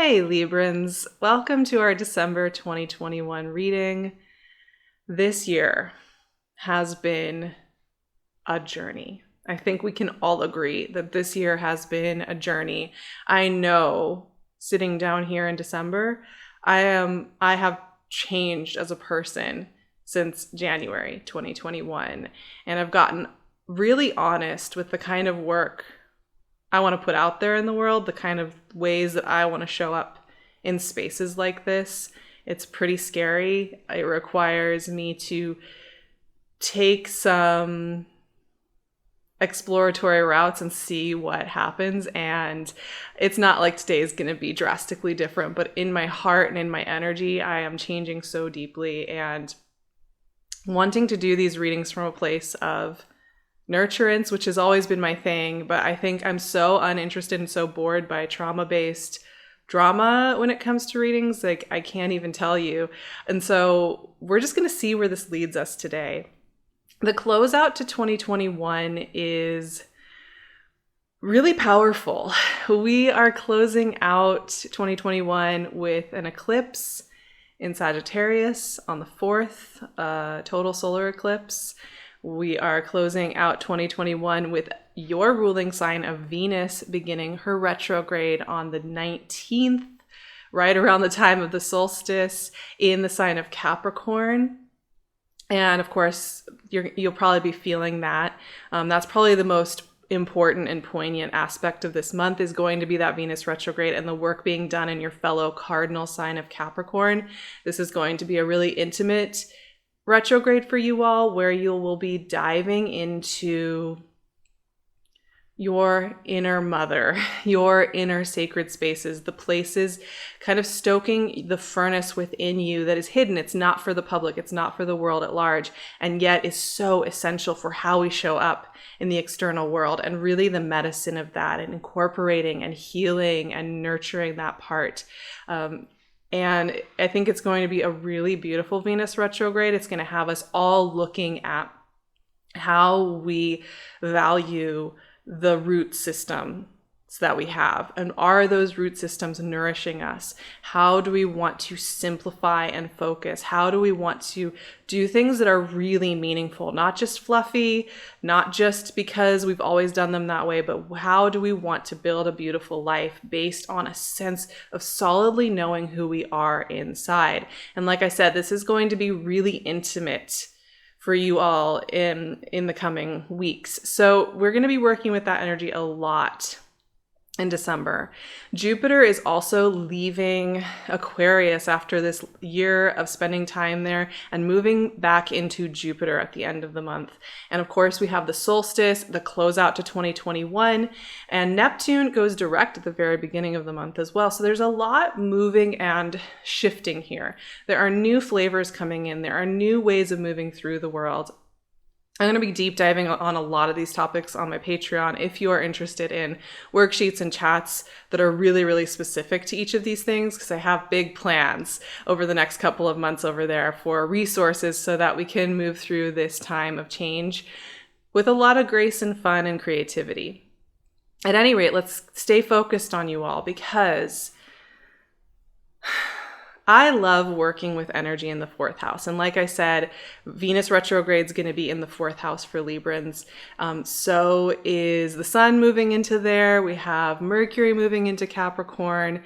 Hey Librans, welcome to our December 2021 reading. This year has been a journey. I think we can all agree that this year has been a journey. I know sitting down here in December, I have changed as a person since January 2021, and I've gotten really honest with the kind of work I want to put out there in the world, the kind of ways that I want to show up in spaces like this. It's pretty scary. It requires me to take some exploratory routes and see what happens. And it's not like today is going to be drastically different, but in my heart and in my energy, I am changing so deeply and wanting to do these readings from a place of nurturance, which has always been my thing, but I think I'm so uninterested and so bored by trauma-based drama when it comes to readings, like I can't even tell you. And so we're just going to see where this leads us today. The closeout to 2021 is really powerful. We are closing out 2021 with an eclipse in Sagittarius on the 4th, total solar eclipse. We are closing out 2021 with your ruling sign of Venus beginning her retrograde on the 19th, right around the time of the solstice in the sign of Capricorn. And of course, you'll probably be feeling that. That's probably the most important and poignant aspect of this month is going to be that Venus retrograde and the work being done in your fellow cardinal sign of Capricorn. This is going to be a really intimate retrograde for you all, where you will be diving into your inner mother, your inner sacred spaces, the places kind of stoking the furnace within you that is hidden. It's not for the public, it's not for the world at large, and yet is so essential for how we show up in the external world, and really the medicine of that, and incorporating and healing and nurturing that part. And I think it's going to be a really beautiful Venus retrograde. It's going to have us all looking at how we value the root systems that we have. And are those root systems nourishing us? How do we want to simplify and focus? How do we want to do things that are really meaningful? Not just fluffy, not just because we've always done them that way, but how do we want to build a beautiful life based on a sense of solidly knowing who we are inside? And like I said, this is going to be really intimate for you all in the coming weeks. So we're going to be working with that energy a lot in December. Jupiter is also leaving Aquarius after this year of spending time there and moving back into Jupiter at the end of the month. And of course, we have the solstice, the closeout to 2021, and Neptune goes direct at the very beginning of the month as well. So there's a lot moving and shifting here. There are new flavors coming in. There are new ways of moving through the world. I'm going to be deep diving on a lot of these topics on my Patreon if you are interested in worksheets and chats that are really, really specific to each of these things, because I have big plans over the next couple of months over there for resources so that we can move through this time of change with a lot of grace and fun and creativity. At any rate, let's stay focused on you all, because I love working with energy in the 4th house. And like I said, Venus retrograde is going to be in the 4th house for Librans. So is the sun moving into there. We have Mercury moving into Capricorn.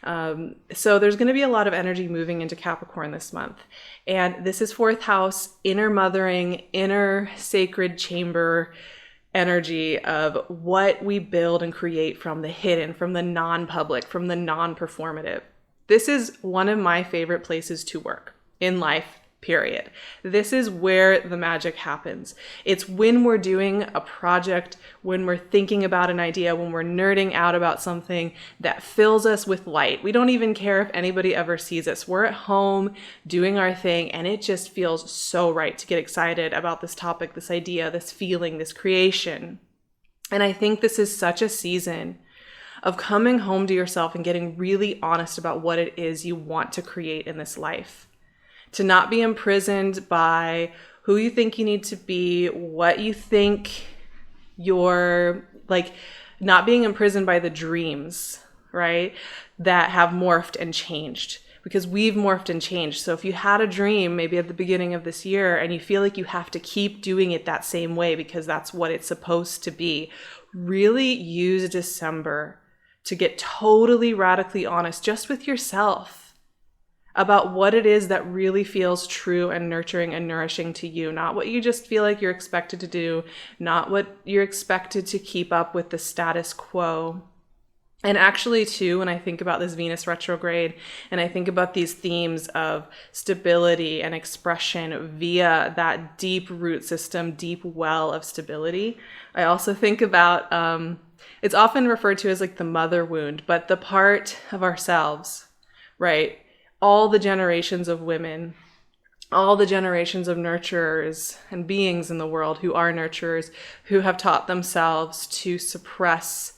So there's going to be a lot of energy moving into Capricorn this month. And this is 4th house, inner mothering, inner sacred chamber energy of what we build and create from the hidden, from the non-public, from the non-performative. This is one of my favorite places to work in life, period. This is where the magic happens. It's when we're doing a project, when we're thinking about an idea, when we're nerding out about something that fills us with light. We don't even care if anybody ever sees us. We're at home doing our thing, and it just feels so right to get excited about this topic, this idea, this feeling, this creation. And I think this is such a season of coming home to yourself and getting really honest about what it is you want to create in this life. To not be imprisoned by who you think you need to be, what you think you're like, not being imprisoned by the dreams right? That have morphed and changed, because we've morphed and changed. So if you had a dream maybe at the beginning of this year and you feel like you have to keep doing it that same way because that's what it's supposed to be, really use December to get totally radically honest just with yourself about what it is that really feels true and nurturing and nourishing to you, not what you just feel like you're expected to do, not what you're expected to keep up with the status quo. And actually, too, when I think about this Venus retrograde and I think about these themes of stability and expression via that deep root system, deep well of stability, I also think about, it's often referred to as like the mother wound, but the part of ourselves, right? All the generations of women, all the generations of nurturers and beings in the world who are nurturers, who have taught themselves to suppress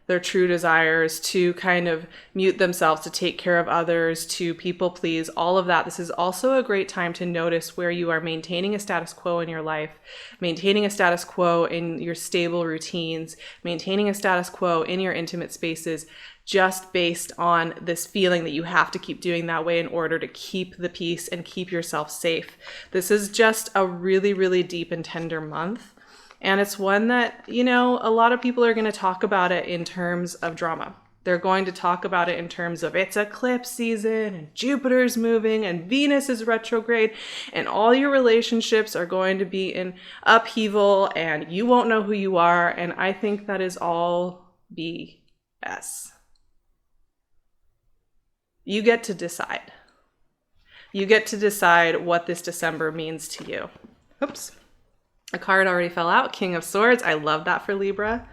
their true desires, to kind of mute themselves, to take care of others, to people please, all of that. This is also a great time to notice where you are maintaining a status quo in your life, maintaining a status quo in your stable routines, maintaining a status quo in your intimate spaces, just based on this feeling that you have to keep doing that way in order to keep the peace and keep yourself safe. This is just a really, really deep and tender month. And it's one that, you know, a lot of people are going to talk about it in terms of drama. They're going to talk about it in terms of it's eclipse season and Jupiter's moving and Venus is retrograde and all your relationships are going to be in upheaval and you won't know who you are. And I think that is all BS. You get to decide. You get to decide what this December means to you. Oops. A card already fell out, King of Swords. I love that for Libra.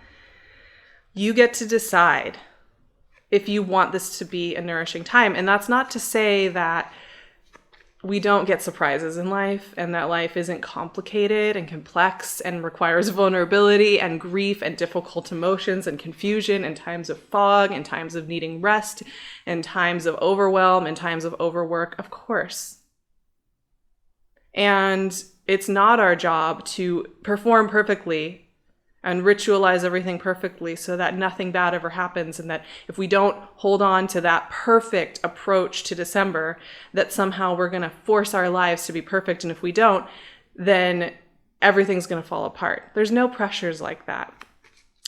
You get to decide if you want this to be a nourishing time. And that's not to say that we don't get surprises in life and that life isn't complicated and complex and requires vulnerability and grief and difficult emotions and confusion and times of fog and times of needing rest and times of overwhelm and times of overwork, of course. And it's not our job to perform perfectly and ritualize everything perfectly so that nothing bad ever happens, and that if we don't hold on to that perfect approach to December, that somehow we're going to force our lives to be perfect. And if we don't, then everything's going to fall apart. There's no pressures like that.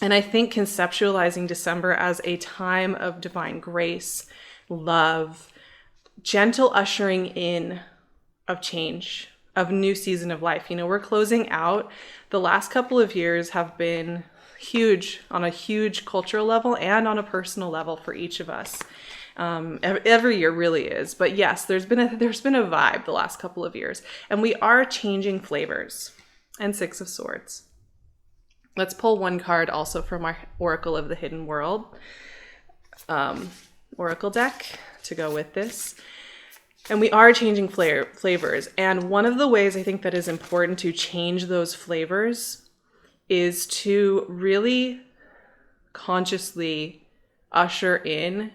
And I think conceptualizing December as a time of divine grace, love, gentle ushering in of change, of a new season of life. You know, we're closing out. The last couple of years have been huge on a huge cultural level and on a personal level for each of us. Every year really is. But yes, there's been a vibe the last couple of years. And we are changing flavors. And Six of Swords. Let's pull one card also from our Oracle of the Hidden World Oracle deck to go with this. And we are changing flavors. And one of the ways I think that is important to change those flavors is to really consciously usher in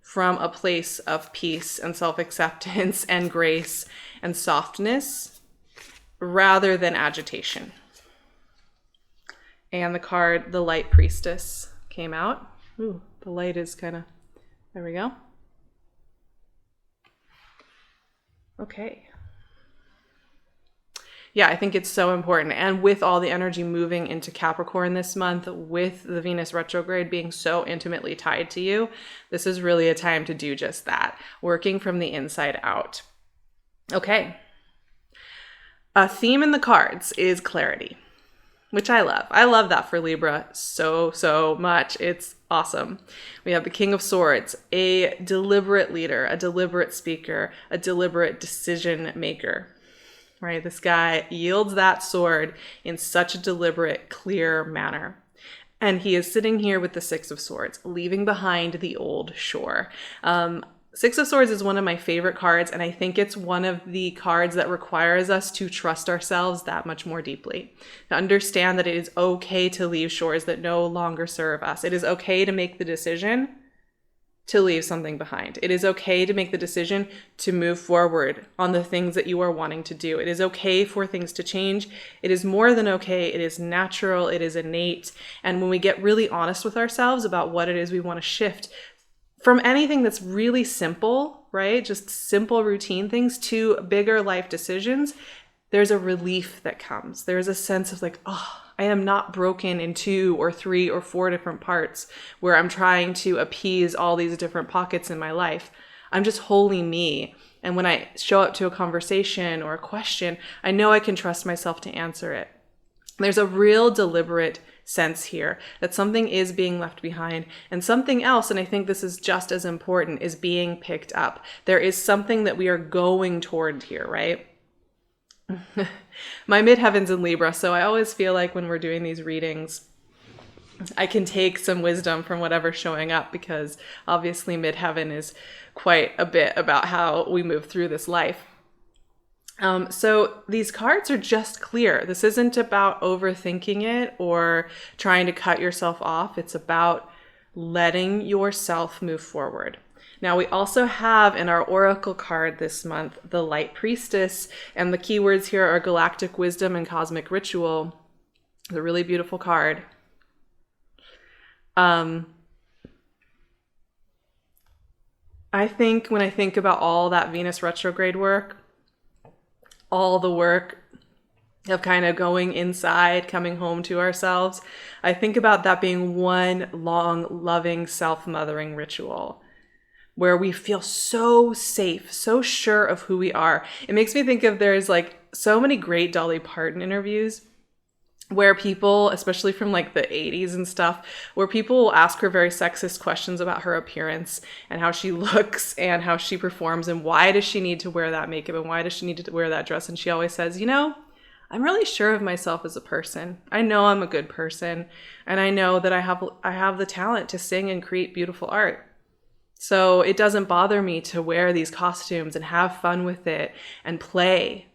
from a place of peace and self-acceptance and grace and softness rather than agitation. And the card, the Light Priestess, came out. Ooh, the light is kind of, there we go. Okay. Yeah, I think it's so important. And with all the energy moving into Capricorn this month, with the Venus retrograde being so intimately tied to you, this is really a time to do just that, working from the inside out. Okay. A theme in the cards is clarity, which I love. I love that for Libra so much. It's awesome. We have the King of Swords, a deliberate leader, a deliberate speaker, a deliberate decision maker, right? This guy yields that sword in such a deliberate, clear manner. And he is sitting here with the Six of Swords, leaving behind the old shore. Six of Swords is one of my favorite cards, and I think it's one of the cards that requires us to trust ourselves that much more deeply. To understand that it is okay to leave shores that no longer serve us. It is okay to make the decision to leave something behind. It is okay to make the decision to move forward on the things that you are wanting to do. It is okay for things to change. It is more than okay. It is natural. It is innate. And when we get really honest with ourselves about what it is we want to shift, from anything that's really simple, right? Just simple routine things to bigger life decisions, there's a relief that comes. There's a sense of like, oh, I am not broken in 2 or 3 or 4 different parts where I'm trying to appease all these different pockets in my life. I'm just wholly me. And when I show up to a conversation or a question, I know I can trust myself to answer it. There's a real deliberate sense here that something is being left behind and something else, and I think this is just as important, is being picked up. There is something that we are going toward here, right? My midheaven's in Libra, so I always feel like when we're doing these readings, I can take some wisdom from whatever's showing up, because obviously midheaven is quite a bit about how we move through this life. So these cards are just clear. This isn't about overthinking it or trying to cut yourself off. It's about letting yourself move forward. Now, we also have in our oracle card this month, the Light Priestess, and the keywords here are galactic wisdom and cosmic ritual. It's a really beautiful card. I think when I think about all that Venus retrograde work, all the work of kind of going inside, coming home to ourselves, I think about that being one long, loving, self-mothering ritual where we feel so safe, so sure of who we are. It makes me think of, there's like so many great Dolly Parton interviews where people, especially from like the 80s and stuff, where people will ask her very sexist questions about her appearance and how she looks and how she performs and why does she need to wear that makeup and why does she need to wear that dress. And she always says, you know, I'm really sure of myself as a person. I know I'm a good person, and I know that I have the talent to sing and create beautiful art. So it doesn't bother me to wear these costumes and have fun with it and play.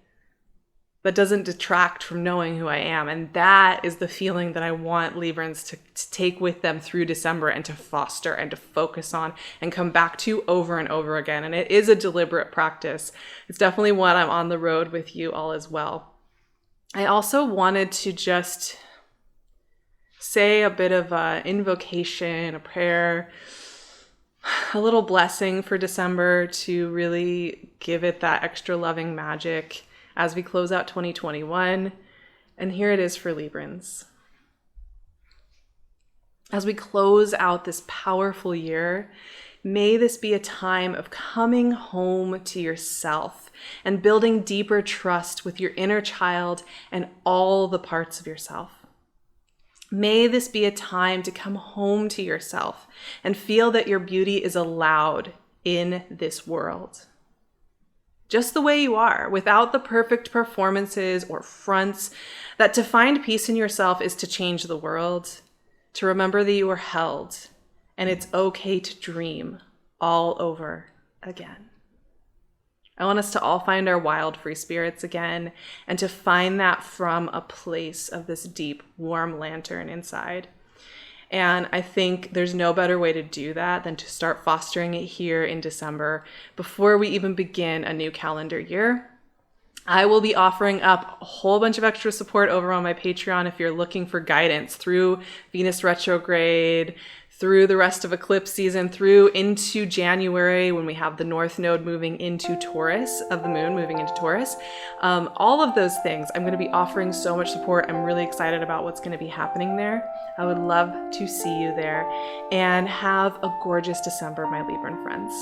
That doesn't detract from knowing who I am. And that is the feeling that I want Librans to take with them through December and to foster and to focus on and come back to over and over again. And it is a deliberate practice. It's definitely one I'm on the road with you all as well. I also wanted to just say a bit of an invocation, a prayer, a little blessing for December to really give it that extra loving magic as we close out 2021. And here it is for Librans. As we close out this powerful year, may this be a time of coming home to yourself and building deeper trust with your inner child and all the parts of yourself. May this be a time to come home to yourself and feel that your beauty is allowed in this world. Just the way you are, without the perfect performances or fronts, that to find peace in yourself is to change the world, to remember that you are held, and it's okay to dream all over again. I want us to all find our wild free spirits again, and to find that from a place of this deep, warm lantern inside. And I think there's no better way to do that than to start fostering it here in December before we even begin a new calendar year. I will be offering up a whole bunch of extra support over on my Patreon if you're looking for guidance through Venus retrograde, through the rest of eclipse season, through into January when we have the North Node moving into Taurus, of the moon moving into Taurus. All of those things, I'm going to be offering so much support. I'm really excited about what's going to be happening there. I would love to see you there, and have a gorgeous December, my Libran friends.